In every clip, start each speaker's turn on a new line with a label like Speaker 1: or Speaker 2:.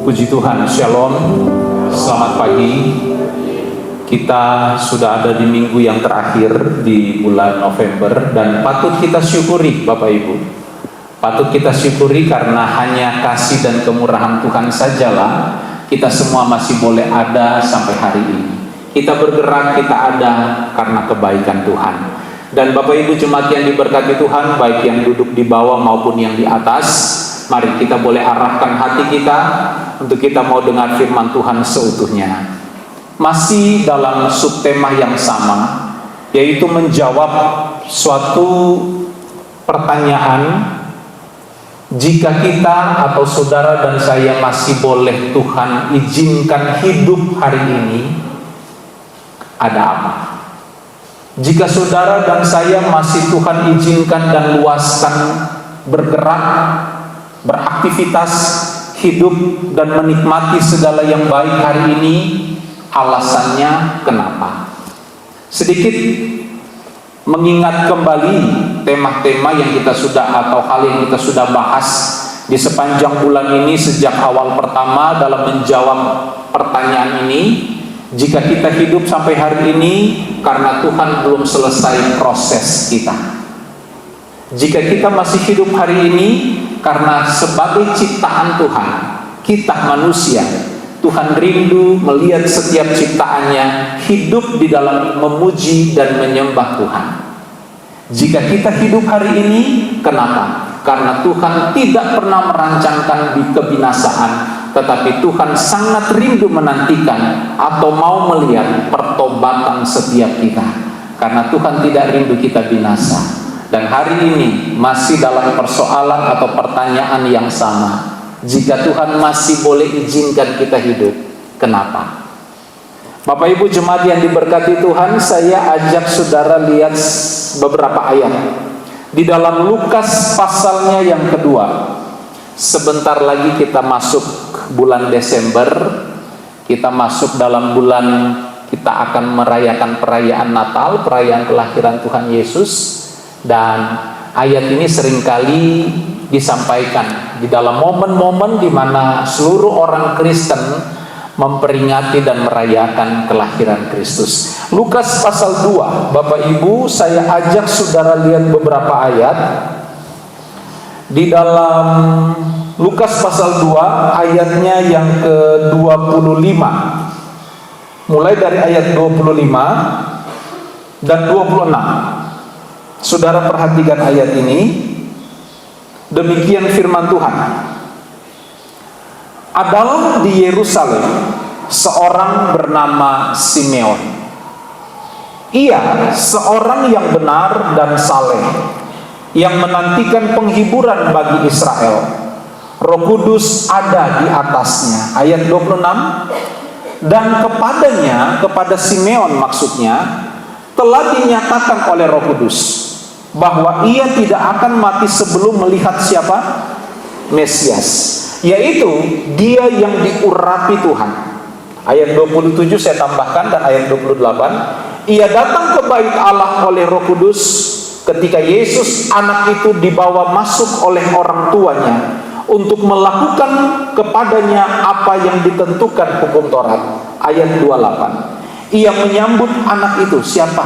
Speaker 1: Puji Tuhan, Shalom, selamat pagi. Kita sudah ada di minggu yang terakhir di bulan November, dan patut kita syukuri Bapak Ibu. Patut kita syukuri karena hanya kasih dan kemurahan Tuhan sajalah kita semua masih boleh ada sampai hari ini. Kita bergerak, kita ada karena kebaikan Tuhan. Dan Bapak Ibu jemaat yang diberkati Tuhan, baik yang duduk di bawah maupun yang di atas, mari kita boleh arahkan hati kita untuk kita mau dengar firman Tuhan seutuhnya. Masih dalam subtema yang sama, yaitu menjawab suatu pertanyaan, jika kita atau saudara dan saya masih boleh Tuhan izinkan hidup hari ini, ada apa? Jika saudara dan saya masih Tuhan izinkan dan luaskan bergerak, beraktivitas, hidup dan menikmati segala yang baik hari ini, alasannya kenapa? Sedikit mengingat kembali tema-tema yang kita sudah atau hal yang kita sudah bahas di sepanjang bulan ini sejak awal pertama dalam menjawab pertanyaan ini. Jika kita hidup sampai hari ini karena Tuhan belum selesai proses kita. Jika kita masih hidup hari ini karena sebagai ciptaan Tuhan, kita manusia, Tuhan rindu melihat setiap ciptaannya hidup di dalam memuji dan menyembah Tuhan. Jika kita hidup hari ini, kenapa? Karena Tuhan tidak pernah merancangkan di kebinasaan, tetapi Tuhan sangat rindu menantikan atau mau melihat pertobatan setiap kita. Karena Tuhan tidak rindu kita binasa. Dan hari ini masih dalam persoalan atau pertanyaan yang sama. Jika Tuhan masih boleh izinkan kita hidup, kenapa? Bapak Ibu jemaat yang diberkati Tuhan, saya ajak saudara lihat beberapa ayat di dalam Lukas pasalnya yang kedua. Sebentar lagi kita masuk bulan Desember, kita masuk dalam bulan kita akan merayakan perayaan Natal, perayaan kelahiran Tuhan Yesus. Dan ayat ini seringkali disampaikan di dalam momen-momen di mana seluruh orang Kristen memperingati dan merayakan kelahiran Kristus. Lukas pasal 2, Bapak Ibu, saya ajak saudara lihat beberapa ayat di dalam Lukas pasal 2, ayatnya yang ke-25. Mulai dari ayat 25 dan 26. Saudara perhatikan ayat ini. Demikian firman Tuhan. Adalah di Yerusalem seorang bernama Simeon. Ia seorang yang benar dan saleh, yang menantikan penghiburan bagi Israel. Roh Kudus ada di atasnya. Ayat 26. Dan kepadanya, kepada Simeon maksudnya, telah dinyatakan oleh Roh Kudus bahwa ia tidak akan mati sebelum melihat siapa? Mesias, yaitu dia yang diurapi Tuhan. Ayat 27 saya tambahkan, dan ayat 28. Ia datang ke bait Allah oleh Roh Kudus ketika Yesus anak itu dibawa masuk oleh orang tuanya untuk melakukan kepadanya apa yang ditentukan hukum Taurat. Ayat 28. Ia menyambut anak itu, siapa?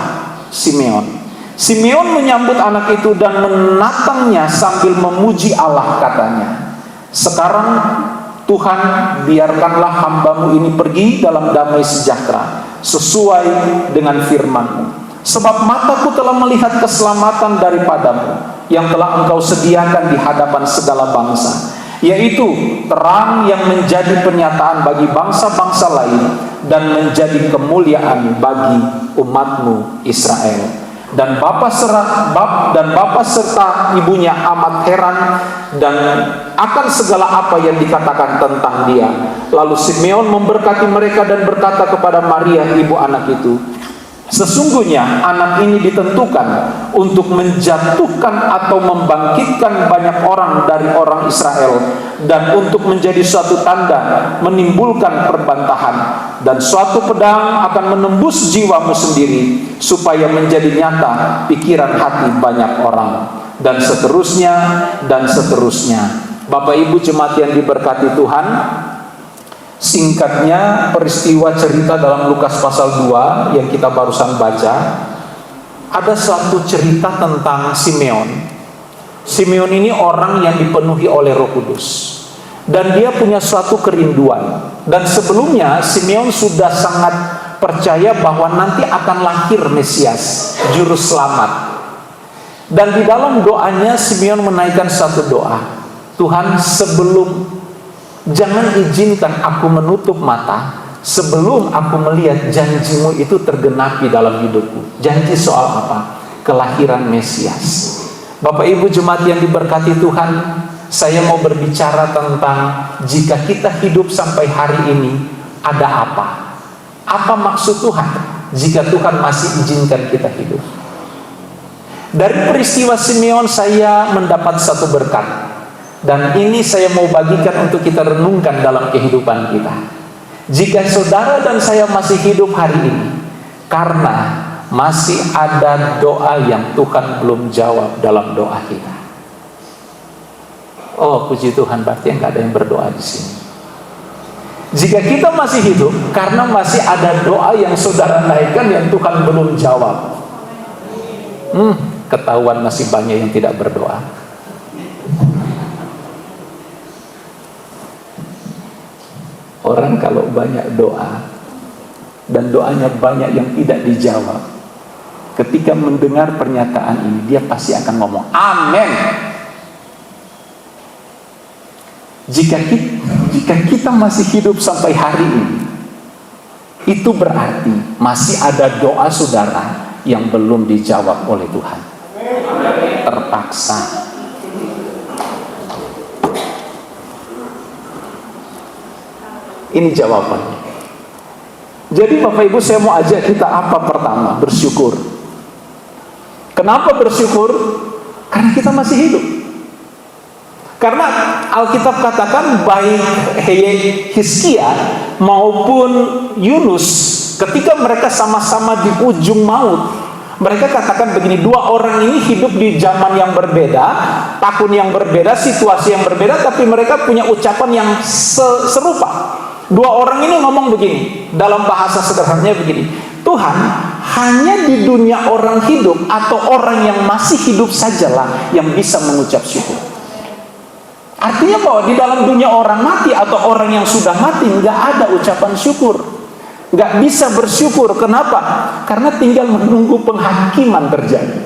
Speaker 1: Simeon. Simeon menyambut anak itu dan menatangnya sambil memuji Allah, katanya, sekarang Tuhan, biarkanlah hambamu ini pergi dalam damai sejahtera sesuai dengan firman-Mu. Sebab mataku telah melihat keselamatan daripadamu yang telah Engkau sediakan di hadapan segala bangsa, yaitu terang yang menjadi pernyataan bagi bangsa-bangsa lain dan menjadi kemuliaan bagi umat-Mu Israel. Dan bapa serta ibunya amat heran dan akan segala apa yang dikatakan tentang dia. Lalu Simeon memberkati mereka dan berkata kepada Maria ibu anak itu, sesungguhnya anak ini ditentukan untuk menjatuhkan atau membangkitkan banyak orang dari orang Israel, dan untuk menjadi suatu tanda menimbulkan perbantahan, dan suatu pedang akan menembus jiwamu sendiri, supaya menjadi nyata pikiran hati banyak orang. dan seterusnya, dan seterusnya. Bapak Ibu jemaat yang diberkati Tuhan, singkatnya peristiwa cerita dalam Lukas pasal 2 yang kita barusan baca, ada suatu cerita tentang Simeon. Simeon ini orang yang dipenuhi oleh Roh Kudus, dan dia punya suatu kerinduan. Dan sebelumnya Simeon sudah sangat percaya bahwa nanti akan lahir Mesias, juru selamat. Dan di dalam doanya Simeon menaikkan satu doa, Tuhan, jangan izinkan aku menutup mata sebelum aku melihat janjimu itu tergenapi dalam hidupku. Janji soal apa? Kelahiran Mesias. Bapak Ibu jemaat yang diberkati Tuhan, saya mau berbicara tentang jika kita hidup sampai hari ini, ada apa? Apa maksud Tuhan jika Tuhan masih izinkan kita hidup? Dari peristiwa Simeon saya mendapat satu berkat, dan ini saya mau bagikan untuk kita renungkan dalam kehidupan kita. Jika saudara dan saya masih hidup hari ini, karena masih ada doa yang Tuhan belum jawab dalam doa kita. Oh, puji Tuhan, berarti nggak ada yang berdoa di sini. Jika kita masih hidup, karena masih ada doa yang saudara naikkan yang Tuhan belum jawab. Ketahuan masih banyak yang tidak berdoa. Orang kalau banyak doa dan doanya banyak yang tidak dijawab, ketika mendengar pernyataan ini, dia pasti akan ngomong amin. Jika kita masih hidup sampai hari ini, itu berarti masih ada doa saudara yang belum dijawab oleh Tuhan. Terpaksa. Ini jawabannya. Jadi Bapak Ibu, saya mau ajak kita apa pertama? Bersyukur. Kenapa bersyukur? Karena kita masih hidup. Karena Alkitab katakan baik Hizkia maupun Yunus, ketika mereka sama-sama di ujung maut, mereka katakan begini, dua orang ini hidup di zaman yang berbeda, tahun yang berbeda, situasi yang berbeda, tapi mereka punya ucapan yang serupa. Dua orang ini ngomong begini, dalam bahasa sederhananya begini, Tuhan, hanya di dunia orang hidup atau orang yang masih hidup sajalah yang bisa mengucap syukur. Artinya bahwa di dalam dunia orang mati atau orang yang sudah mati nggak ada ucapan syukur, nggak bisa bersyukur. Kenapa? Karena tinggal menunggu penghakiman terjadi.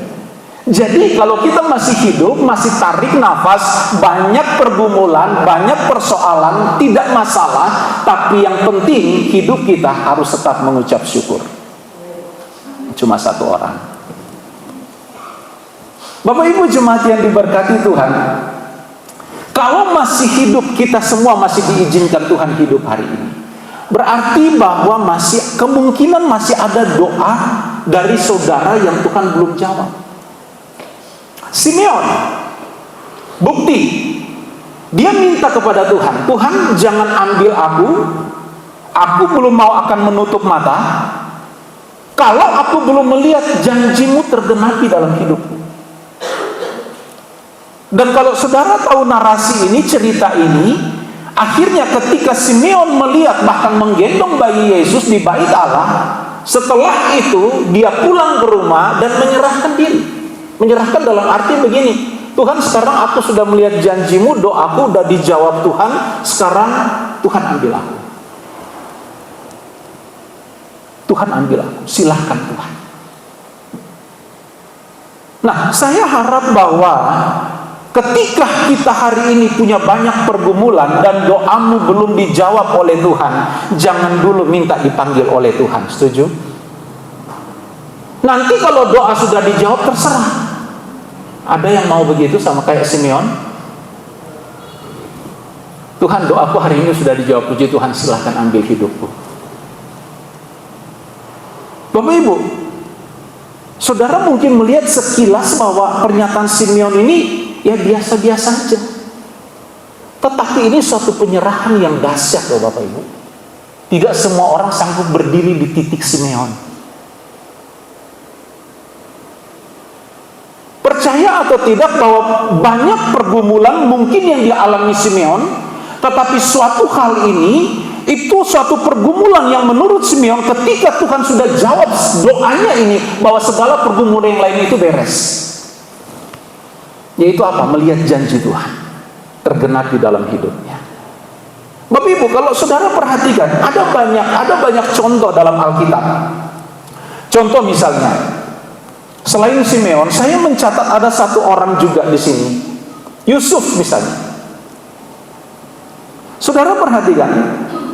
Speaker 1: Jadi kalau kita masih hidup, masih tarik nafas, banyak pergumulan, banyak persoalan, tidak masalah, tapi yang penting hidup kita harus tetap mengucap syukur. Cuma satu orang. Bapak Ibu jemaat yang diberkati Tuhan, kalau masih hidup, kita semua masih diizinkan Tuhan hidup hari ini, berarti bahwa kemungkinan masih ada doa dari saudara yang Tuhan belum jawab. Simeon, bukti, dia minta kepada Tuhan, Tuhan jangan ambil aku belum mau akan menutup mata, kalau aku belum melihat janjimu tergenapi dalam hidupku. Dan kalau saudara tahu narasi ini, cerita ini, akhirnya ketika Simeon melihat bahkan menggendong bayi Yesus di bait Allah, setelah itu dia pulang ke rumah dan menyerahkan diri. Menyerahkan dalam arti begini, Tuhan sekarang aku sudah melihat janjimu, doaku sudah dijawab Tuhan, sekarang Tuhan ambil aku. Tuhan ambil aku, silahkan Tuhan. Nah, saya harap bahwa ketika kita hari ini punya banyak pergumulan dan doamu belum dijawab oleh Tuhan, jangan dulu minta dipanggil oleh Tuhan. Setuju? Nanti kalau doa sudah dijawab, terserah. Ada yang mau begitu sama kayak Simeon? Tuhan, doaku hari ini sudah dijawab, puji Tuhan, silahkan ambil hidupku. Bapak Ibu, saudara mungkin melihat sekilas bahwa pernyataan Simeon ini ya biasa-biasa saja. Tetapi ini suatu penyerahan yang dahsyat loh Bapak Ibu. Tidak semua orang sanggup berdiri di titik Simeon. Percaya Percaya atau tidak bahwa banyak pergumulan mungkin yang dialami Simeon, tetapi suatu hal ini, itu suatu pergumulan yang menurut Simeon ketika Tuhan sudah jawab doanya ini, bahwa segala pergumulan yang lain itu beres. Yaitu apa? Melihat janji Tuhan tergenapi dalam hidupnya. Bapak Ibu, kalau saudara perhatikan, ada banyak contoh dalam Alkitab. Contoh misalnya, selain Simeon, saya mencatat ada satu orang juga di sini, Yusuf misalnya. Saudara perhatikan,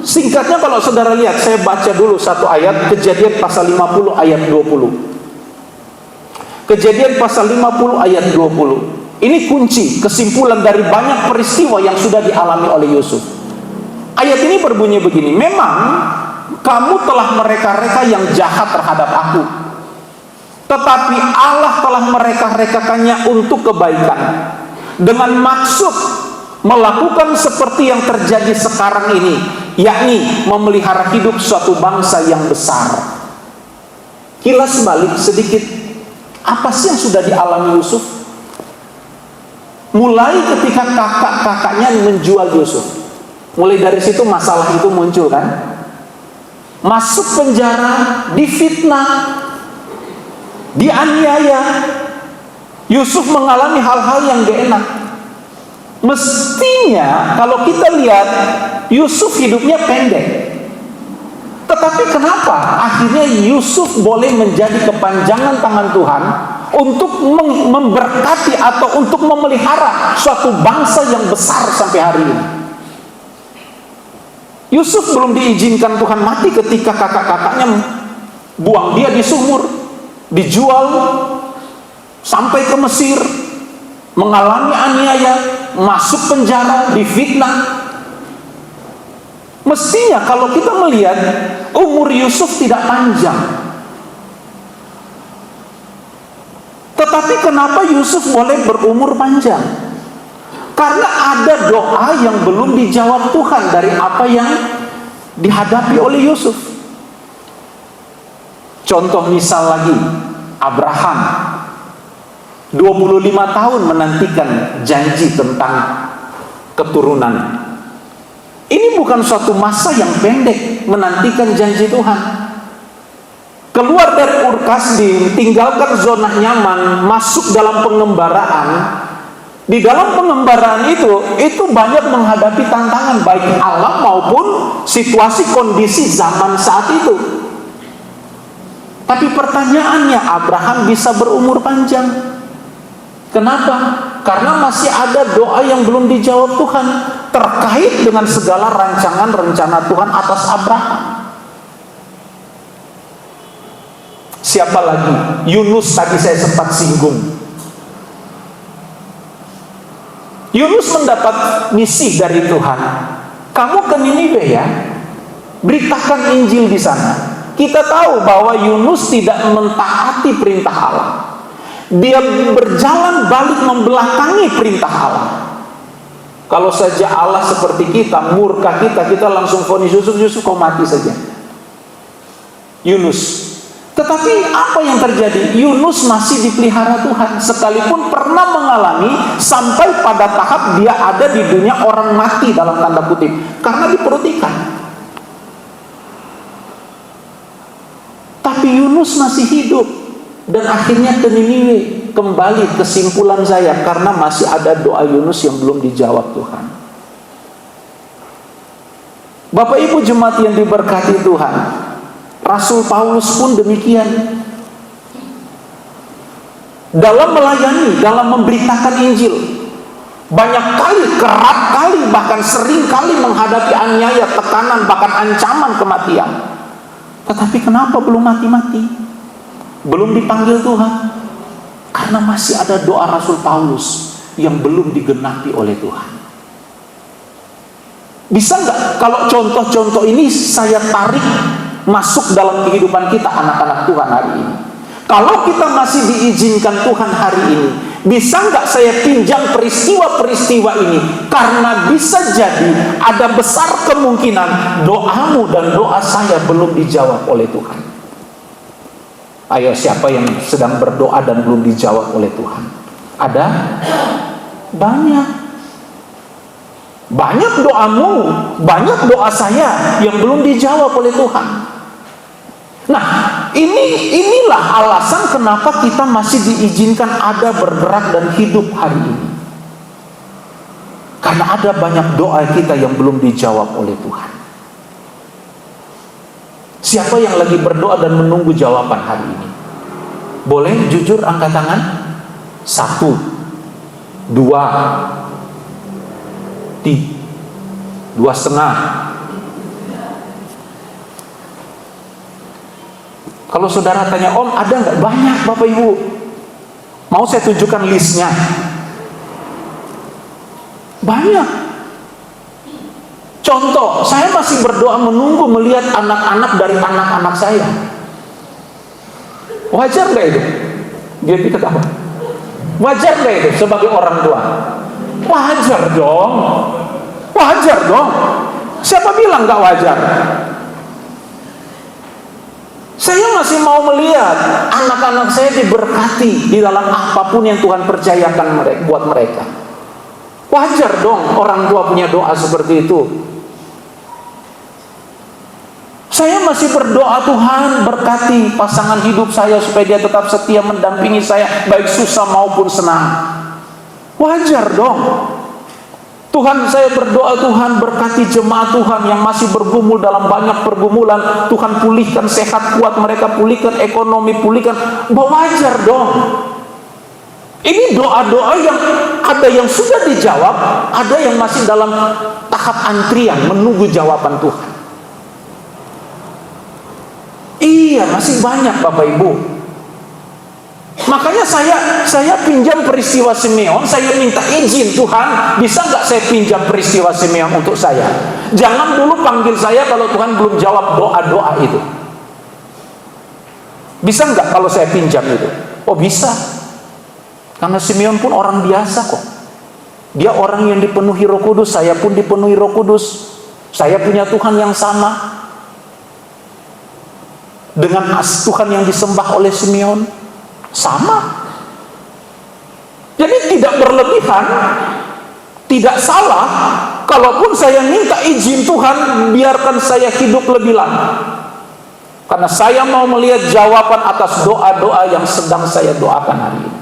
Speaker 1: singkatnya kalau saudara lihat, saya baca dulu satu ayat, Kejadian pasal 50 ayat 20. Kejadian pasal 50 ayat 20. Ini kunci, kesimpulan dari banyak peristiwa yang sudah dialami oleh Yusuf. Ayat ini berbunyi begini, memang kamu telah mereka-reka yang jahat terhadap aku, tetapi Allah telah mereka-rekakannya untuk kebaikan, dengan maksud melakukan seperti yang terjadi sekarang ini, yakni memelihara hidup suatu bangsa yang besar. Kilas balik sedikit, apa sih yang sudah dialami Yusuf? Mulai ketika kakak-kakaknya menjual Yusuf, mulai dari situ masalah itu muncul kan? Masuk penjara, difitnah, dianiaya. Yusuf mengalami hal-hal yang gak enak. Mestinya kalau kita lihat Yusuf hidupnya pendek, tetapi kenapa akhirnya Yusuf boleh menjadi kepanjangan tangan Tuhan untuk memberkati atau untuk memelihara suatu bangsa yang besar sampai hari ini? Yusuf belum diizinkan Tuhan mati ketika kakak-kakaknya buang dia di sumur, dijual sampai ke Mesir, mengalami aniaya, masuk penjara, difitnah. Mestinya kalau kita melihat umur Yusuf tidak panjang, tetapi kenapa Yusuf boleh berumur panjang? Karena ada doa yang belum dijawab Tuhan dari apa yang dihadapi oleh Yusuf. Contoh misal lagi, Abraham 25 tahun menantikan janji tentang keturunan. Ini bukan suatu masa yang pendek menantikan janji Tuhan. Keluar dari Ur Kasdim, tinggalkan zona nyaman, masuk dalam pengembaraan. Di dalam pengembaraan itu banyak menghadapi tantangan baik alam maupun situasi kondisi zaman saat itu. Tapi pertanyaannya, Abraham bisa berumur panjang. Kenapa? Karena masih ada doa yang belum dijawab Tuhan terkait dengan segala rancangan rencana Tuhan atas Abraham. Siapa lagi? Yunus tadi saya sempat singgung. Yunus mendapat misi dari Tuhan. Kamu ke Niniwe ya, beritakan Injil di sana. Kita tahu bahwa Yunus tidak mentaati perintah Allah. Dia berjalan balik membelakangi perintah Allah. Kalau saja Allah seperti kita, murka kita langsung vonis Yusuf kau mati saja. Yunus. Tetapi apa yang terjadi? Yunus masih dipelihara Tuhan, sekalipun pernah mengalami sampai pada tahap dia ada di dunia orang mati dalam tanda kutip, karena di perut ikan. Tapi Yunus masih hidup dan akhirnya ke Niniwe. Kembali kesimpulan saya, karena masih ada doa Yunus yang belum dijawab Tuhan. Bapak Ibu jemaat yang diberkati Tuhan, Rasul Paulus pun demikian. Dalam melayani, dalam memberitakan Injil, banyak kali, kerap kali, bahkan sering kali menghadapi aniaya, tekanan, bahkan ancaman kematian. Tetapi kenapa belum mati-mati? Belum dipanggil Tuhan? Karena masih ada doa Rasul Paulus yang belum digenapi oleh Tuhan. Bisa nggak kalau contoh-contoh ini saya tarik masuk dalam kehidupan kita anak-anak Tuhan hari ini? Kalau kita masih diizinkan Tuhan hari ini, bisa nggak saya pinjam peristiwa-peristiwa ini? Karena bisa jadi ada besar kemungkinan doamu dan doa saya belum dijawab oleh Tuhan. Ayo, siapa yang sedang berdoa dan belum dijawab oleh Tuhan? Ada banyak. Banyak doamu, banyak doa saya yang belum dijawab oleh Tuhan. Nah, inilah alasan kenapa kita masih diizinkan ada, bergerak dan hidup hari ini. Karena ada banyak doa kita yang belum dijawab oleh Tuhan. Siapa yang lagi berdoa dan menunggu jawaban hari ini? Boleh jujur angkat tangan? 1, 2, 2,5. Kalau saudara tanya, Om ada nggak? Banyak Bapak Ibu. Mau saya tunjukkan listnya? Banyak. Contoh, saya masih berdoa menunggu melihat anak-anak dari anak-anak saya. Wajar nggak itu? Dia pikir apa? Wajar nggak itu sebagai orang tua? Wajar dong. Wajar dong. Siapa bilang nggak wajar? Saya masih mau melihat anak-anak saya diberkati di dalam apapun yang Tuhan percayakan buat mereka. Wajar dong orang tua punya doa seperti itu. Saya masih berdoa, Tuhan berkati pasangan hidup saya supaya dia tetap setia mendampingi saya baik susah maupun senang. Wajar dong. Tuhan, saya berdoa, Tuhan berkati jemaat Tuhan yang masih bergumul dalam banyak pergumulan. Tuhan pulihkan sehat kuat mereka, pulihkan ekonomi, pulihkan. Wajar dong. Ini doa-doa yang ada yang sudah dijawab, ada yang masih dalam tahap antrian menunggu jawaban Tuhan. Iya, masih banyak Bapak Ibu. Makanya saya pinjam peristiwa Simeon. Saya minta izin, Tuhan bisa nggak saya pinjam peristiwa Simeon untuk saya? Jangan dulu panggil saya kalau Tuhan belum jawab doa-doa itu. Bisa nggak kalau saya pinjam itu? Oh bisa. Karena Simeon pun orang biasa kok. Dia orang yang dipenuhi Roh Kudus. Saya pun dipenuhi Roh Kudus. Saya punya Tuhan yang sama dengan Tuhan yang disembah oleh Simeon. Sama. Jadi tidak berlebihan, tidak salah. Kalaupun saya minta izin Tuhan, biarkan saya hidup lebih lama. Karena saya mau melihat jawaban atas doa-doa yang sedang saya doakan hari ini.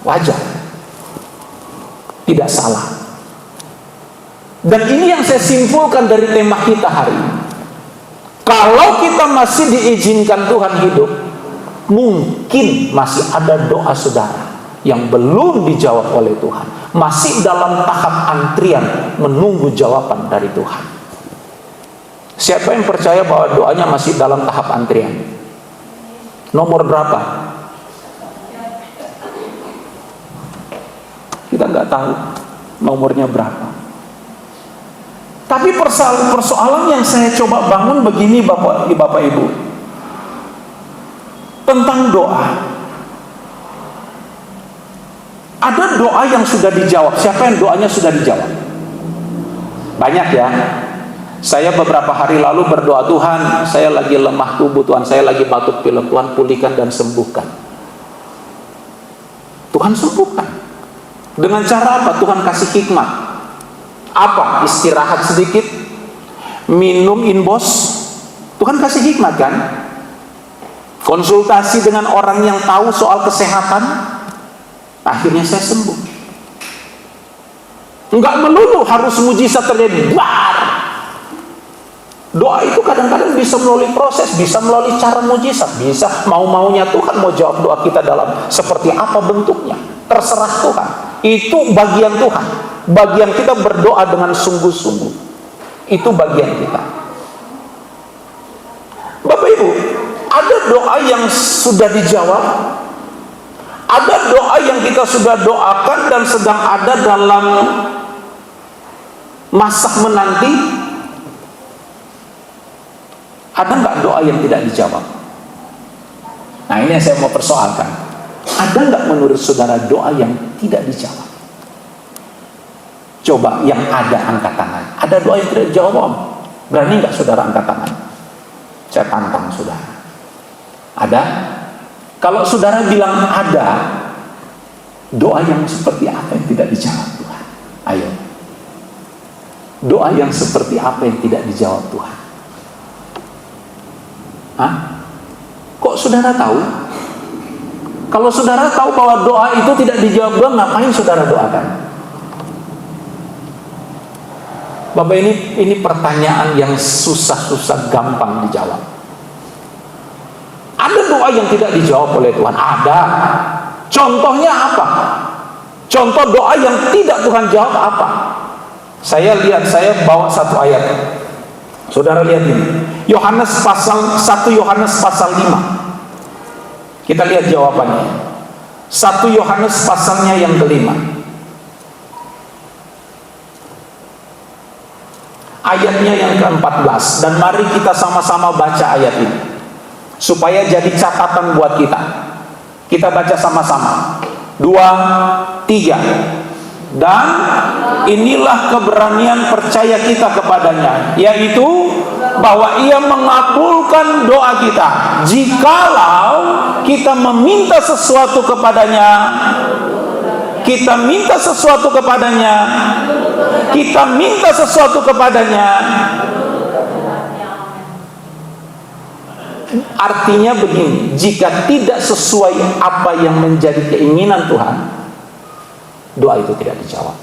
Speaker 1: Wajar. Tidak salah. Dan ini yang saya simpulkan dari tema kita hari ini. Kalau kita masih diizinkan Tuhan hidup, mungkin masih ada doa saudara yang belum dijawab oleh Tuhan, masih dalam tahap antrian menunggu jawaban dari Tuhan. Siapa yang percaya bahwa doanya masih dalam tahap antrian? Nomor berapa? Kita nggak tahu nomornya berapa. Tapi persoalan yang saya coba bangun begini Bapak Ibu, tentang doa. Ada doa yang sudah dijawab. Siapa yang doanya sudah dijawab? Banyak ya. Saya beberapa hari lalu berdoa, Tuhan saya lagi lemah tubuh, Tuhan saya lagi batuk pilek, Tuhan pulihkan dan sembuhkan. Tuhan sembuhkan. Dengan cara apa? Tuhan kasih hikmat. Apa? Istirahat sedikit, minum inbos. Tuhan kasih hikmat kan? Konsultasi dengan orang yang tahu soal kesehatan, akhirnya saya sembuh. Enggak melulu harus mujizat terjadi. Doa itu kadang-kadang bisa melalui proses, bisa melalui cara mujizat, bisa mau-maunya Tuhan mau jawab doa kita dalam seperti apa bentuknya, terserah Tuhan. Itu bagian Tuhan. Bagian kita berdoa dengan sungguh-sungguh. Itu bagian kita. Bapak Ibu, ada doa yang sudah dijawab, ada doa yang kita sudah doakan dan sedang ada dalam masa menanti. Ada nggak doa yang tidak dijawab? Nah ini yang saya mau persoalkan. Ada nggak menurut saudara doa yang tidak dijawab? Coba yang ada angkat tangan. Ada doa yang tidak dijawab, Om? Berani nggak saudara angkat tangan? Saya tantang saudara. Ada? Kalau saudara bilang ada, Doa yang seperti apa yang tidak dijawab Tuhan? Ayo. Doa yang seperti apa yang tidak dijawab Tuhan? Hah? Kok saudara tahu? Kalau saudara tahu bahwa doa itu tidak dijawab Tuhan, ngapain saudara doakan? Bapak, ini pertanyaan yang susah-susah gampang dijawab. Ada doa yang tidak dijawab oleh Tuhan? Ada. Contohnya apa? Contoh doa yang tidak Tuhan jawab apa? Saya bawa satu ayat. Saudara lihat ini. 1 Yohanes pasal 5. Kita lihat jawabannya. 1 Yohanes pasalnya yang kelima. Ayatnya yang ke-14. Dan mari kita sama-sama baca ayat ini, supaya jadi catatan buat kita. Kita baca sama-sama. 2, 3. Dan inilah keberanian percaya kita kepadanya, yaitu bahwa Ia mengabulkan doa kita jikalau kita meminta sesuatu kepadanya. Kita minta sesuatu kepadanya. Kita minta sesuatu kepadanya. Artinya begini, jika tidak sesuai apa yang menjadi keinginan Tuhan, doa itu tidak dijawab.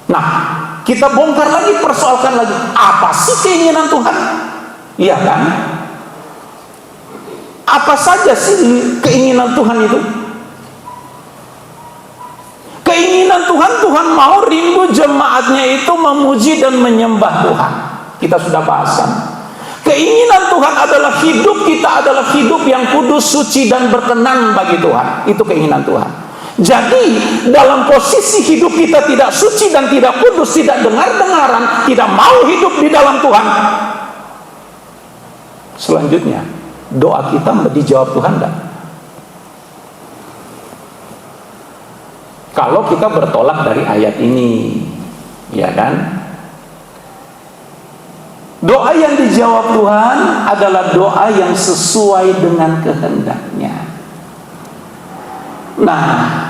Speaker 1: Nah, kita bongkar lagi, persoalkan lagi, apa sih keinginan Tuhan? Iya kan? Apa saja sih keinginan Tuhan itu? Keinginan Tuhan, Tuhan mau rindu jemaatnya itu memuji dan menyembah Tuhan. Kita sudah bahaskan. Keinginan Tuhan adalah hidup kita adalah hidup yang kudus, suci, dan berkenan bagi Tuhan. Itu keinginan Tuhan. Jadi dalam posisi hidup kita tidak suci dan tidak kudus, tidak dengar-dengaran, tidak mau hidup di dalam Tuhan, selanjutnya doa kita dijawab Tuhan enggak? Kalau kita bertolak dari ayat ini, ya kan? Doa yang dijawab Tuhan adalah doa yang sesuai dengan kehendaknya. Nah,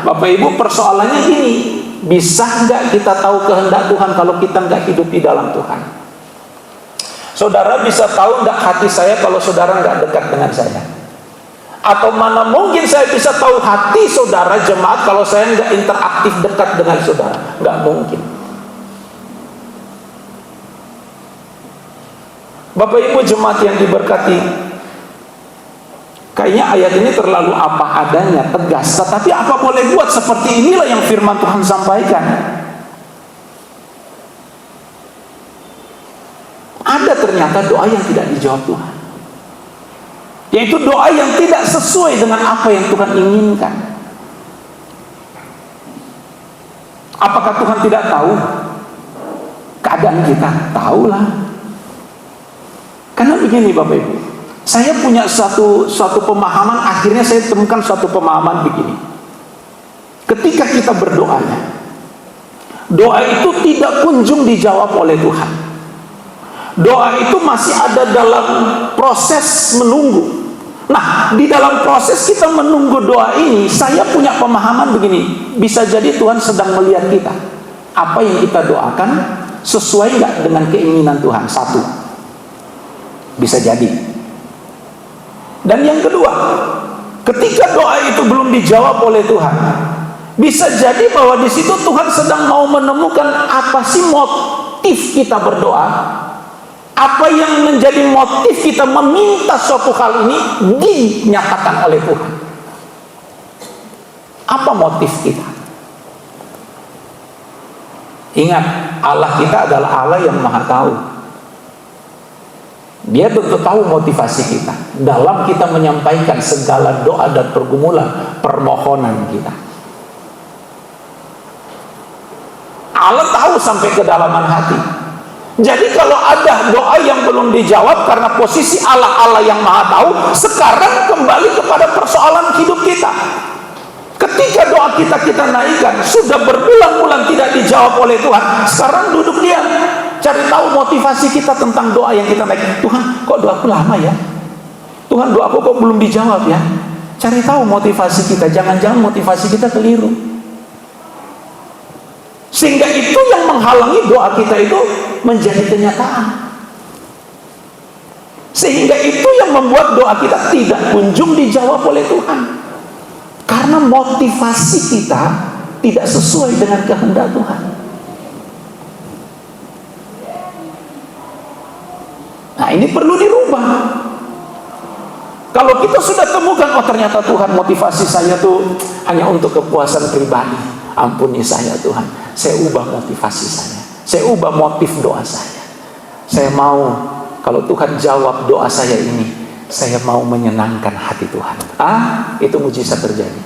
Speaker 1: Bapak Ibu, persoalannya gini, bisa nggak kita tahu kehendak Tuhan kalau kita nggak hidup di dalam Tuhan? Saudara bisa tahu nggak hati saya kalau saudara nggak dekat dengan saya? Atau mana mungkin saya bisa tahu hati saudara jemaat kalau saya nggak interaktif dekat dengan saudara? Nggak mungkin. Bapak Ibu jemaat yang diberkati, kayaknya ayat ini terlalu apa adanya, tegas. Tetapi apa boleh buat, seperti inilah yang firman Tuhan sampaikan. Ada ternyata doa yang tidak dijawab Tuhan, yaitu doa yang tidak sesuai dengan apa yang Tuhan inginkan. Apakah Tuhan tidak tahu keadaan kita? Tahulah. Karena begini Bapak Ibu, saya punya suatu pemahaman, akhirnya saya temukan suatu pemahaman begini. Ketika kita berdoa, doa itu tidak kunjung dijawab oleh Tuhan. Doa itu masih ada dalam proses menunggu. Nah, di dalam proses kita menunggu doa ini, saya punya pemahaman begini, bisa jadi Tuhan sedang melihat kita. Apa yang kita doakan sesuai nggak dengan keinginan Tuhan? Satu, bisa jadi. Dan yang kedua, ketika doa itu belum dijawab oleh Tuhan, bisa jadi bahwa di situ Tuhan sedang mau menemukan apa sih motif kita berdoa, apa yang menjadi motif kita meminta suatu hal ini dinyatakan oleh Tuhan. Apa motif kita? Ingat, Allah kita adalah Allah yang Maha Tahu. Dia tentu tahu motivasi kita dalam kita menyampaikan segala doa dan pergumulan, permohonan kita. Allah tahu sampai kedalaman hati. Jadi kalau ada doa yang belum dijawab karena posisi Allah yang Maha Tahu, sekarang kembali kepada persoalan hidup kita. Ketika doa kita naikkan, sudah berbulan-bulan tidak dijawab oleh Tuhan, sekarang duduk diam, cari tahu motivasi kita tentang doa yang kita naikkan. Tuhan, kok doaku lama ya? Tuhan, doaku kok belum dijawab ya? Cari tahu motivasi kita, jangan-jangan motivasi kita keliru. Sehingga itu yang menghalangi doa kita itu menjadi kenyataan. Sehingga itu yang membuat doa kita tidak kunjung dijawab oleh Tuhan. Karena motivasi kita tidak sesuai dengan kehendak Tuhan. Nah, ini perlu dirubah. Kalau kita sudah temukan, oh ternyata Tuhan motivasi saya tuh hanya untuk kepuasan pribadi, ampuni saya Tuhan, saya ubah motivasi saya ubah motif doa saya. Saya mau, kalau Tuhan jawab doa saya ini, saya mau menyenangkan hati Tuhan. Itu mujizat terjadi.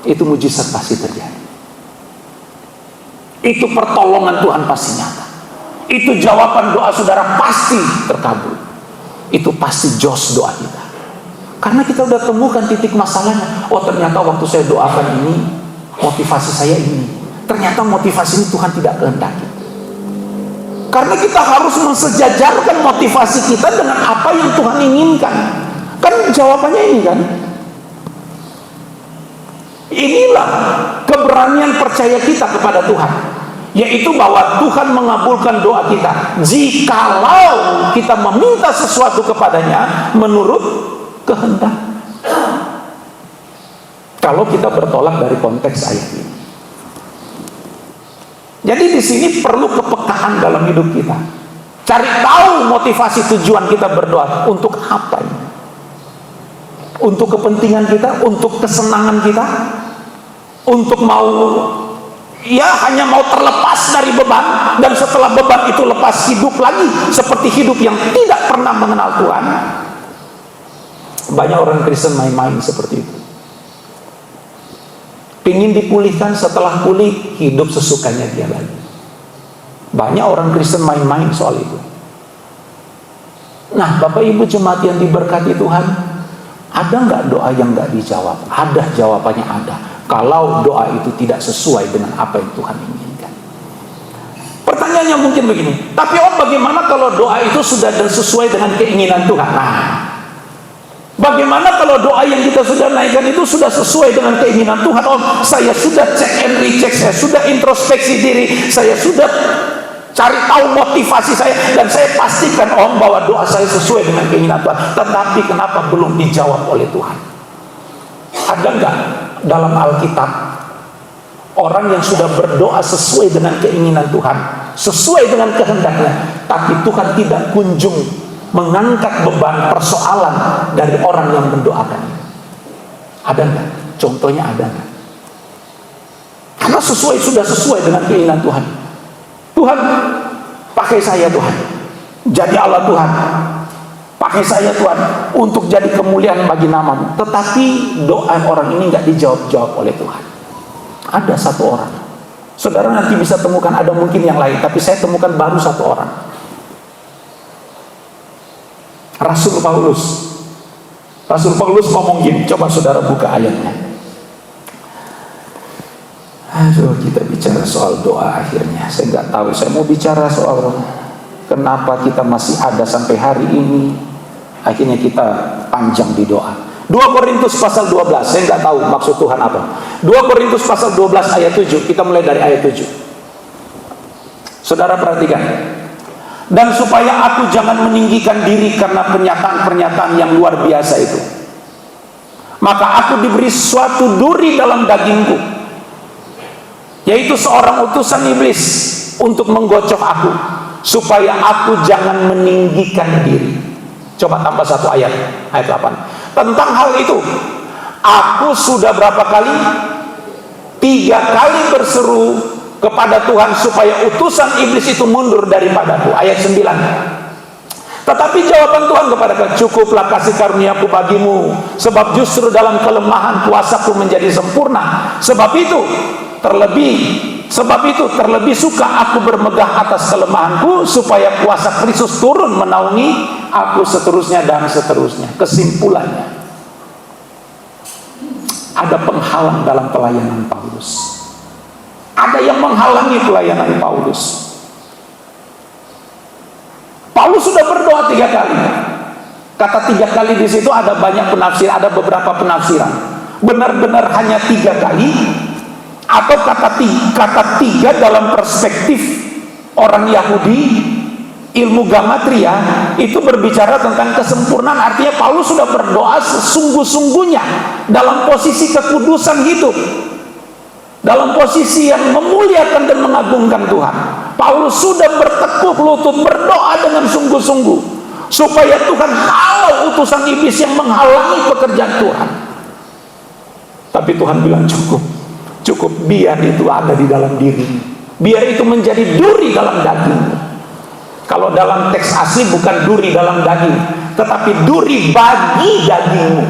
Speaker 1: Itu mujizat pasti terjadi. Itu pertolongan Tuhan pasti nyata. Itu jawaban doa saudara pasti terkabul. Itu pasti jos doa kita. Karena kita udah temukan titik masalahnya. Oh ternyata waktu saya doakan ini, motivasi saya ini. Ternyata motivasi ini Tuhan tidak kehendaki. Karena kita harus mensejajarkan motivasi kita dengan apa yang Tuhan inginkan. Kan jawabannya ini kan. Inilah keberanian percaya kita kepada Tuhan, yaitu bahwa Tuhan mengabulkan doa kita jikalau kita meminta sesuatu kepadanya menurut kehendak. Kalau kita bertolak dari konteks ayat ini. Jadi di sini perlu kepekaan dalam hidup kita. Cari tahu motivasi tujuan kita berdoa untuk apa ini? Untuk kepentingan kita, untuk kesenangan kita, untuk mau hanya mau terlepas dari beban, dan setelah beban itu lepas hidup lagi seperti hidup yang tidak pernah mengenal Tuhan. Banyak orang Kristen main-main seperti itu. Ingin dipulihkan, setelah pulih hidup sesukanya dia lagi. Banyak orang Kristen main-main soal itu. Nah, Bapak Ibu jemaat yang diberkati Tuhan, ada nggak doa yang nggak dijawab? Ada, jawabannya ada. Kalau doa itu tidak sesuai dengan apa yang Tuhan inginkan. Pertanyaannya mungkin begini, tapi bagaimana kalau doa itu sudah sesuai dengan keinginan Tuhan? Bagaimana kalau doa yang kita sudah naikkan itu sudah sesuai dengan keinginan Tuhan? Saya sudah check and recheck, saya sudah introspeksi diri, saya sudah cari tahu motivasi saya, dan saya pastikan bahwa doa saya sesuai dengan keinginan Tuhan. Tetapi kenapa belum dijawab oleh Tuhan? Ada nggak dalam Alkitab orang yang sudah berdoa sesuai dengan keinginan Tuhan, sesuai dengan kehendaknya, tapi Tuhan tidak kunjung mengangkat beban persoalan dari orang yang mendoakan? Ada nggak? Contohnya ada nggak? Karena sudah sesuai dengan keinginan Tuhan. Tuhan, pakai saya Tuhan, jadi Allah Tuhan, pakai saya Tuhan untuk jadi kemuliaan bagi nama-Mu. Tetapi doa orang ini nggak dijawab-jawab oleh Tuhan. Ada satu orang, saudara nanti bisa temukan, ada mungkin yang lain, tapi saya temukan baru satu orang. Rasul Paulus ngomong gini, coba saudara buka ayatnya. Aduh, kita bicara soal doa akhirnya. Saya nggak tahu, saya mau bicara soal kenapa kita masih ada sampai hari ini. Akhirnya kita panjang di doa. 2 Korintus pasal 12, saya nggak tahu maksud Tuhan apa. 2 Korintus pasal 12 ayat 7, kita mulai dari ayat 7. Saudara perhatikan. Dan supaya aku jangan meninggikan diri karena pernyataan-pernyataan yang luar biasa itu, maka aku diberi suatu duri dalam dagingku, yaitu seorang utusan iblis untuk menggocok aku, supaya aku jangan meninggikan diri. Coba tambah satu ayat 8. Tentang hal itu aku sudah berapa kali? 3 kali berseru kepada Tuhan supaya utusan iblis itu mundur daripadaku. Ayat 9. Tetapi jawaban Tuhan kepadaku, cukuplah kasih karuniaku bagimu, sebab justru dalam kelemahan kuasaku menjadi sempurna. Sebab itu terlebih suka aku bermegah atas kelemahanku, supaya kuasa Kristus turun menaungi aku, seterusnya dan seterusnya. Kesimpulannya, ada penghalang dalam pelayanan Paulus. Ada yang menghalangi pelayanan Paulus. Paulus sudah berdoa 3 kali. Kata 3 kali di situ ada banyak penafsir, ada beberapa penafsiran. Benar-benar hanya 3 kali, atau kata 3 dalam perspektif orang Yahudi, ilmu gematria itu berbicara tentang kesempurnaan. Artinya Paulus sudah berdoa sesungguh-sungguhnya dalam posisi kekudusan hidup, dalam posisi yang memuliakan dan mengagungkan Tuhan. Paulus sudah bertekuk lutut berdoa dengan sungguh-sungguh supaya Tuhan halau utusan iblis yang menghalangi pekerjaan Tuhan. Tapi Tuhan bilang cukup, biar itu ada di dalam diri, biar itu menjadi duri dalam daging. Kalau dalam teks asli bukan duri dalam daging, tetapi duri bagi dagingmu.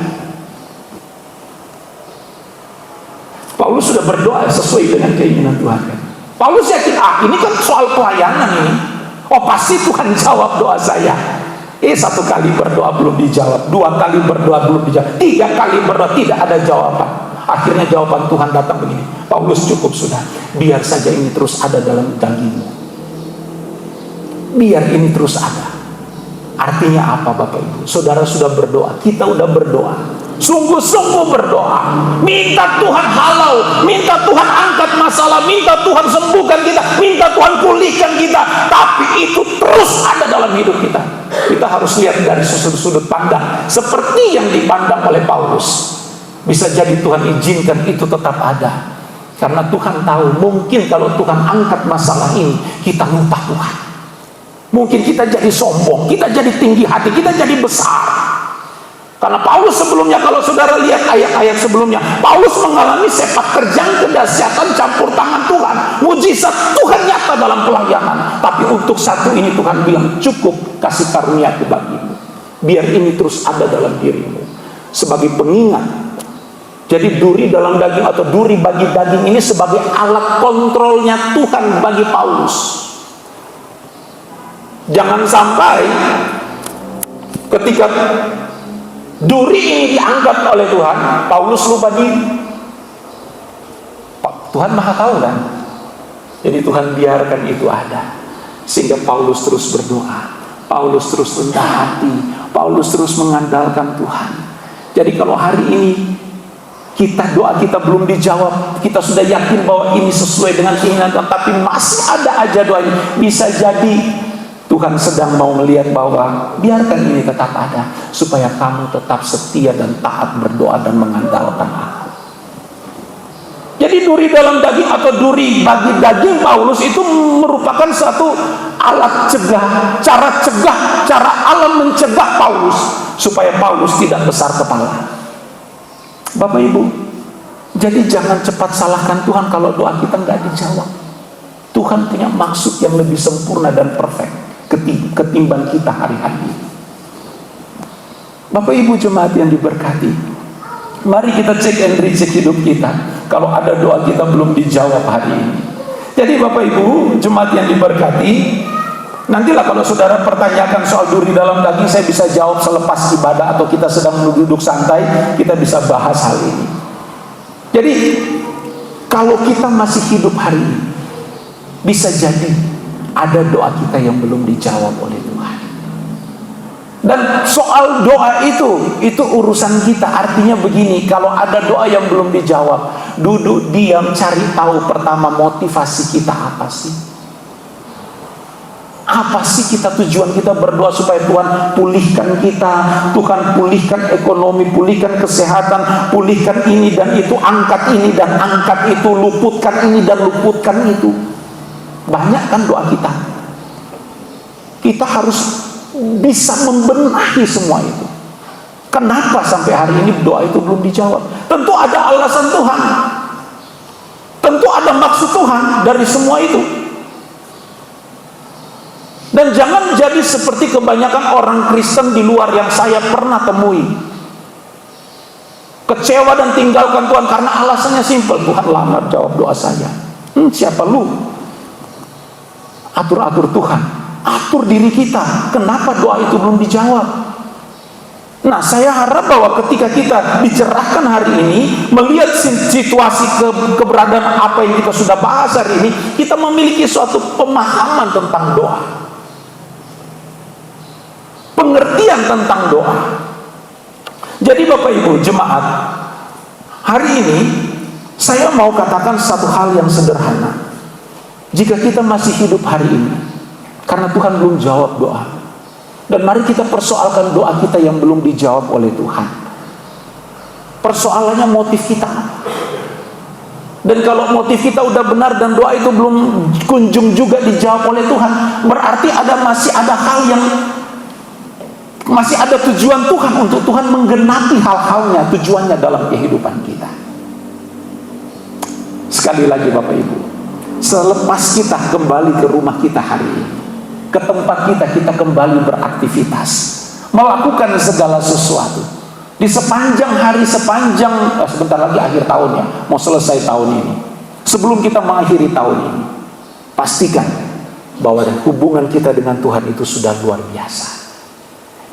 Speaker 1: Paulus sudah berdoa sesuai dengan keinginan Tuhan. Paulus yakin, ini kan soal pelayanan ini. Oh, pasti Tuhan jawab doa saya. 1 kali berdoa belum dijawab, 2 kali berdoa belum dijawab, 3 kali berdoa tidak ada jawaban. Akhirnya jawaban Tuhan datang begini, Paulus cukup sudah, biar saja ini terus ada dalam dagingmu, biar ini terus ada. Artinya apa Bapak Ibu? Saudara sudah berdoa, kita udah berdoa, sungguh-sungguh berdoa, minta Tuhan halau, minta Tuhan angkat masalah, minta Tuhan sembuhkan kita, minta Tuhan pulihkan kita. Tapi itu terus ada dalam hidup kita. Kita harus lihat dari sudut pandang seperti yang dipandang oleh Paulus. Bisa jadi Tuhan izinkan itu tetap ada, karena Tuhan tahu mungkin kalau Tuhan angkat masalah ini, kita lupa Tuhan. Mungkin kita jadi sombong, kita jadi tinggi hati, kita jadi besar. Karena Paulus sebelumnya, kalau saudara lihat ayat-ayat sebelumnya, Paulus mengalami sepak terjang kedahsyatan campur tangan Tuhan, mujizat Tuhan nyata dalam pelayanan. Tapi untuk satu ini Tuhan bilang, cukup, kasih karunia-Ku bagimu, biar ini terus ada dalam dirimu, sebagai pengingat. Jadi duri dalam daging atau duri bagi daging ini sebagai alat kontrolnya Tuhan bagi Paulus. Jangan sampai ketika duri ini diangkat oleh Tuhan, Paulus lupa diri. Tuhan Maha tahu kan? Jadi Tuhan biarkan itu ada, sehingga Paulus terus berdoa, Paulus terus rendah hati, Paulus terus mengandalkan Tuhan. Jadi kalau hari ini doa kita belum dijawab, kita sudah yakin bahwa ini sesuai dengan keinginan Tuhan, tapi masih ada aja doanya, bisa jadi Tuhan sedang mau melihat bahwa biarkan ini tetap ada, supaya kamu tetap setia dan taat berdoa dan mengandalkan Aku. Jadi duri dalam daging atau duri bagi daging Paulus itu merupakan satu alat cegah, cara Allah mencegah Paulus supaya Paulus tidak besar kepala. Bapak Ibu, jadi jangan cepat salahkan Tuhan kalau doa kita nggak dijawab. Tuhan punya maksud yang lebih sempurna dan perfect ketimbang kita hari-hari. Bapak Ibu jemaat yang diberkati, mari kita cek and recheck hidup kita kalau ada doa kita belum dijawab hari ini. Jadi Bapak Ibu jemaat yang diberkati, nantilah kalau saudara pertanyakan soal duri dalam daging, saya bisa jawab selepas ibadah atau kita sedang duduk santai, kita bisa bahas hal ini. Jadi kalau kita masih hidup hari ini, bisa jadi ada doa kita yang belum dijawab oleh Tuhan. Dan soal doa itu urusan kita. Artinya begini, kalau ada doa yang belum dijawab, duduk diam, cari tahu pertama motivasi kita apa sih? Apa sih tujuan kita berdoa supaya Tuhan pulihkan kita, Tuhan pulihkan ekonomi, pulihkan kesehatan, pulihkan ini dan itu, angkat ini dan angkat itu, luputkan ini dan luputkan itu. Banyak kan doa kita. Kita harus bisa membenahi semua itu. Kenapa sampai hari ini doa itu belum dijawab? Tentu ada alasan Tuhan, tentu ada maksud Tuhan dari semua itu. Dan jangan jadi seperti kebanyakan orang Kristen di luar yang saya pernah temui, kecewa dan tinggalkan Tuhan karena alasannya simpel, Tuhan lambat jawab doa saya. Siapa lu? Atur-atur Tuhan, atur diri kita. Kenapa doa itu belum dijawab? Nah, saya harap bahwa ketika kita dicerahkan hari ini, melihat situasi keberadaan apa yang kita sudah bahas hari ini, kita memiliki suatu pemahaman tentang doa.
Speaker 2: pengertian tentang doa. Jadi Bapak Ibu jemaat, hari ini saya mau katakan satu hal yang sederhana. Jika kita masih hidup hari ini, karena Tuhan belum jawab doa, dan mari kita persoalkan doa kita yang belum dijawab oleh Tuhan. Persoalannya motif kita. Dan kalau motif kita udah benar dan doa itu belum kunjung juga dijawab oleh Tuhan, berarti masih ada hal yang masih ada tujuan Tuhan untuk Tuhan menggenapi hal-halnya, tujuannya dalam kehidupan kita. Sekali lagi Bapak Ibu, selepas kita kembali ke rumah kita hari ini, ke tempat kita kembali beraktivitas, melakukan segala sesuatu. Di sepanjang hari, sebentar lagi akhir tahun ya, mau selesai tahun ini. Sebelum kita mengakhiri tahun ini, pastikan bahwa hubungan kita dengan Tuhan itu sudah luar biasa.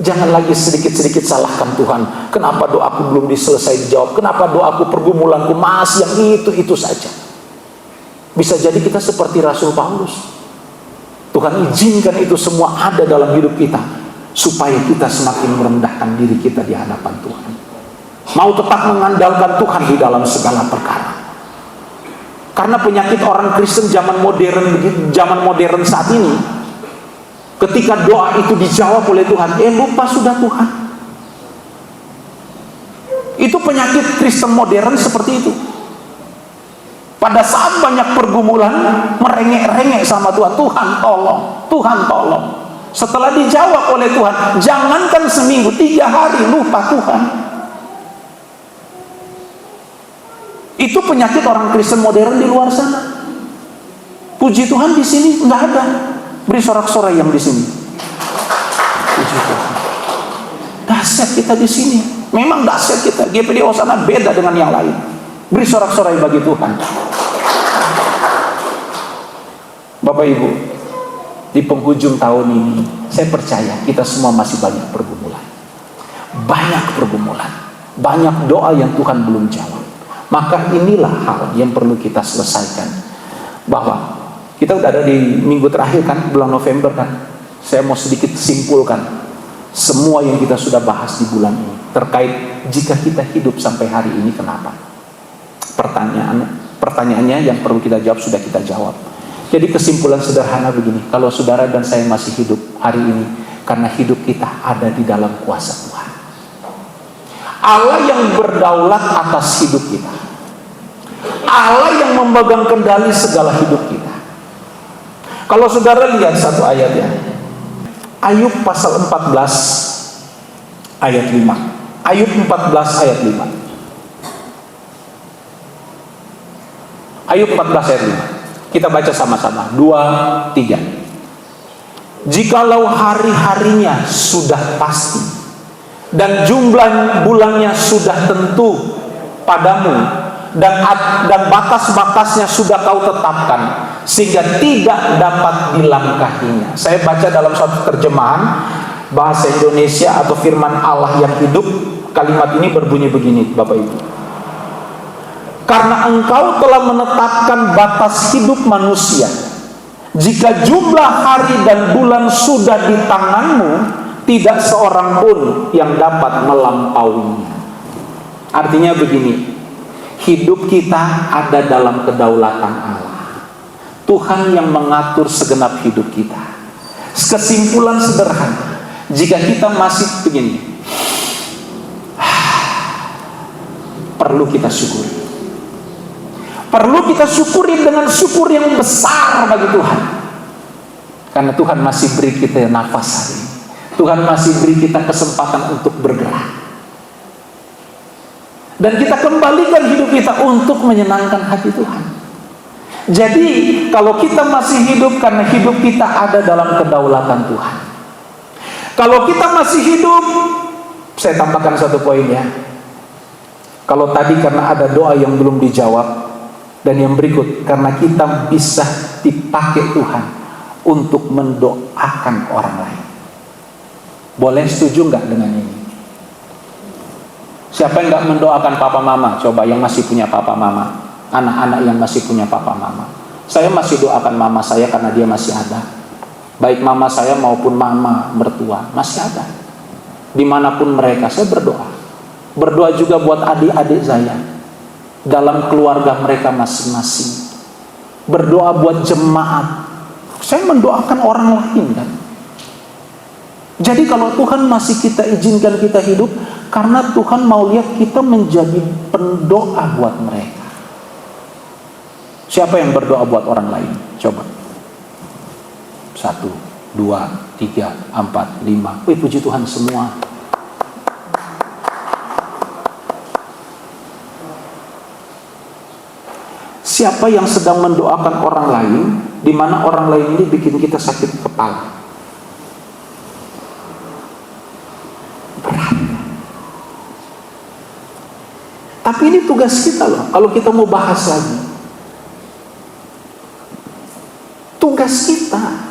Speaker 2: Jangan lagi sedikit-sedikit salahkan Tuhan. Kenapa doaku belum diselesai dijawab? Kenapa doaku, pergumulanku masih yang itu saja? Bisa jadi kita seperti Rasul Paulus. Tuhan izinkan itu semua ada dalam hidup kita, supaya kita semakin merendahkan diri kita di hadapan Tuhan. Mau tetap mengandalkan Tuhan di dalam segala perkara. Karena penyakit orang Kristen zaman modern saat ini, ketika doa itu dijawab oleh Tuhan, lupa sudah Tuhan. Itu penyakit Kristen modern seperti itu. Pada saat banyak pergumulan, merengek-rengek sama Tuhan. Tuhan tolong, Tuhan tolong. Setelah dijawab oleh Tuhan, jangankan seminggu, 3 hari lupa Tuhan. Itu penyakit orang Kristen modern di luar sana. Puji Tuhan di sini nggak ada. Beri sorak-sorai yang di sini. Puji Tuhan. Dahsyat kita di sini. Memang dahsyat kita. GPDO sana beda dengan yang lain. Beri sorak-sorai bagi Tuhan. Bapak Ibu, di penghujung tahun ini, saya percaya kita semua masih banyak pergumulan. Banyak pergumulan. Banyak doa yang Tuhan belum jawab. Maka inilah hal yang perlu kita selesaikan. Bahwa kita udah ada di minggu terakhir kan, bulan November kan. Saya mau sedikit simpulkan semua yang kita sudah bahas di bulan ini. Terkait jika kita hidup sampai hari ini, kenapa? Pertanyaannya yang perlu kita jawab sudah kita jawab. Jadi kesimpulan sederhana begini, kalau saudara dan saya masih hidup hari ini, karena hidup kita ada di dalam kuasa Tuhan. Allah yang berdaulat atas hidup kita. Allah yang memegang kendali segala hidup kita. Kalau saudara lihat satu ayat ya, Ayub pasal 14 ayat 5. Ayub 14 ayat 5. Ayub 14 ayat 5. Kita baca sama-sama. 2, 3. Jikalau hari-harinya sudah pasti dan jumlah bulannya sudah tentu padamu, dan batas-batasnya sudah kau tetapkan, sehingga tidak dapat dilangkahinya. Saya baca dalam satu terjemahan bahasa Indonesia atau firman Allah yang hidup. Kalimat ini berbunyi begini, Bapak Ibu. Karena engkau telah menetapkan batas hidup manusia, jika jumlah hari dan bulan sudah di tanganmu, tidak seorang pun yang dapat melampauinya. Artinya begini, hidup kita ada dalam kedaulatan Allah. Tuhan yang mengatur segenap hidup kita. Kesimpulan sederhana, jika kita masih begini, perlu kita syukuri. Perlu kita syukuri dengan syukur yang besar bagi Tuhan. Karena Tuhan masih beri kita nafas hari ini. Tuhan masih beri kita kesempatan untuk bergerak. Dan kita kembalikan hidup kita untuk menyenangkan hati Tuhan. Jadi kalau kita masih hidup, karena hidup kita ada dalam kedaulatan Tuhan. Kalau kita masih hidup, saya tambahkan satu poin ya. Kalau tadi karena ada doa yang belum dijawab, dan yang berikut, karena kita bisa dipakai Tuhan untuk mendoakan orang lain. Boleh setuju nggak dengan ini? Siapa yang nggak mendoakan papa mama? Coba yang masih punya papa mama, anak-anak yang masih punya papa mama. Saya masih doakan mama saya karena dia masih ada. Baik mama saya maupun mama mertua masih ada. Dimanapun mereka, saya berdoa. Berdoa juga buat adik-adik saya dalam keluarga mereka masing-masing. Berdoa buat jemaat. Saya mendoakan orang lain kan. Jadi kalau Tuhan masih kita izinkan kita hidup, karena Tuhan mau lihat kita menjadi pendoa buat mereka. Siapa yang berdoa buat orang lain? Coba. 1, 2, 3, 4, 5. Wih, puji Tuhan semua. Siapa yang sedang mendoakan orang lain, di mana orang lain ini bikin kita sakit kepala? Berat. Tapi ini tugas kita loh. Kalau kita mau bahas lagi, tugas kita.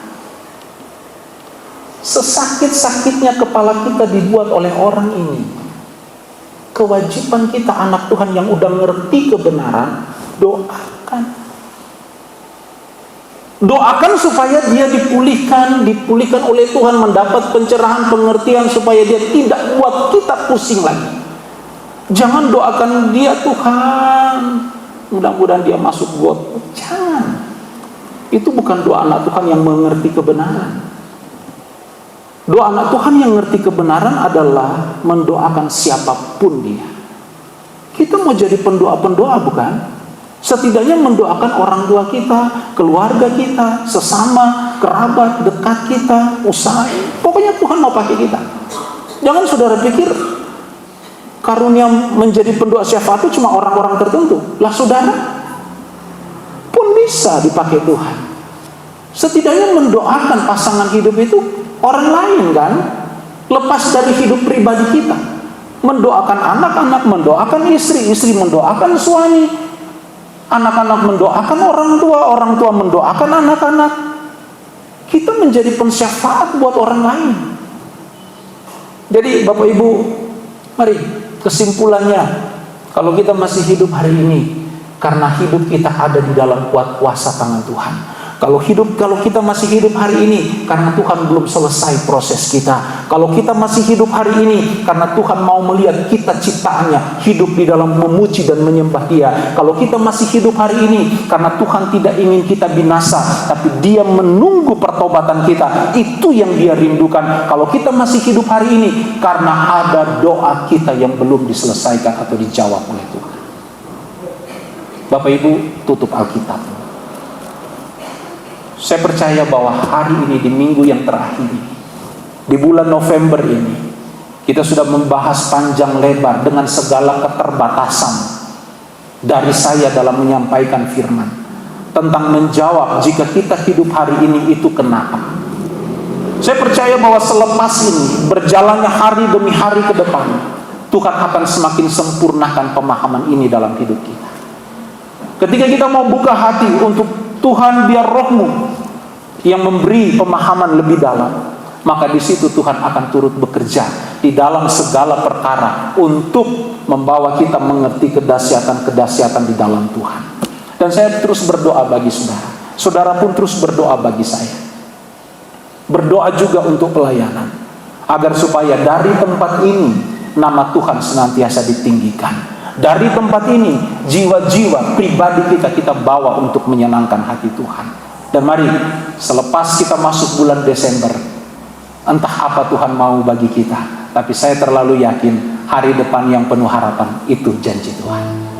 Speaker 2: Sesakit-sakitnya kepala kita dibuat oleh orang ini. Kewajiban kita anak Tuhan yang udah ngerti kebenaran, doakan supaya dia dipulihkan oleh Tuhan, mendapat pencerahan, pengertian, supaya dia tidak buat kita pusing lagi. Jangan doakan dia, Tuhan mudah-mudahan dia masuk got. Jangan. Itu bukan doa anak Tuhan yang mengerti kebenaran. Doa anak Tuhan yang mengerti kebenaran adalah mendoakan siapapun dia. Kita mau jadi pendoa-pendoa bukan? Setidaknya mendoakan orang tua kita, keluarga kita, sesama, kerabat, dekat kita, usaha. Pokoknya Tuhan mau pakai kita. Jangan saudara pikir karunia menjadi pendoa syafaat itu cuma orang-orang tertentu. Lah saudara pun bisa dipakai Tuhan. Setidaknya mendoakan pasangan hidup itu orang lain kan. Lepas dari hidup pribadi kita. Mendoakan anak-anak, mendoakan istri, istri mendoakan suami. Anak-anak mendoakan orang tua mendoakan anak-anak. Kita menjadi pensyafaat buat orang lain. Jadi Bapak Ibu, mari kesimpulannya, kalau kita masih hidup hari ini, karena hidup kita ada di dalam kuasa tangan Tuhan. Kalau kita masih hidup hari ini, karena Tuhan belum selesai proses kita. Kalau kita masih hidup hari ini, karena Tuhan mau melihat kita ciptaannya hidup di dalam memuji dan menyembah Dia. Kalau kita masih hidup hari ini, karena Tuhan tidak ingin kita binasa, tapi Dia menunggu pertobatan kita. Itu yang Dia rindukan. Kalau kita masih hidup hari ini, karena ada doa kita yang belum diselesaikan atau dijawab oleh Tuhan. Bapak Ibu, tutup Alkitab. Saya percaya bahwa hari ini, di minggu yang terakhir, di bulan November ini, kita sudah membahas panjang lebar dengan segala keterbatasan dari saya dalam menyampaikan firman, tentang menjawab jika kita hidup hari ini itu kenapa. Saya percaya bahwa selepas ini, berjalannya hari demi hari ke depan, Tuhan akan semakin sempurnakan pemahaman ini dalam hidup kita. Ketika kita mau buka hati untuk Tuhan, biar Roh-Mu yang memberi pemahaman lebih dalam, maka di situ Tuhan akan turut bekerja di dalam segala perkara untuk membawa kita mengerti kedahsyatan-kedahsyatan di dalam Tuhan. Dan saya terus berdoa bagi saudara. Saudara pun terus berdoa bagi saya. Berdoa juga untuk pelayanan, agar supaya dari tempat ini nama Tuhan senantiasa ditinggikan. Dari tempat ini, jiwa-jiwa pribadi kita bawa untuk menyenangkan hati Tuhan. Dan mari, selepas kita masuk bulan Desember, entah apa Tuhan mau bagi kita, tapi saya terlalu yakin hari depan yang penuh harapan itu janji Tuhan.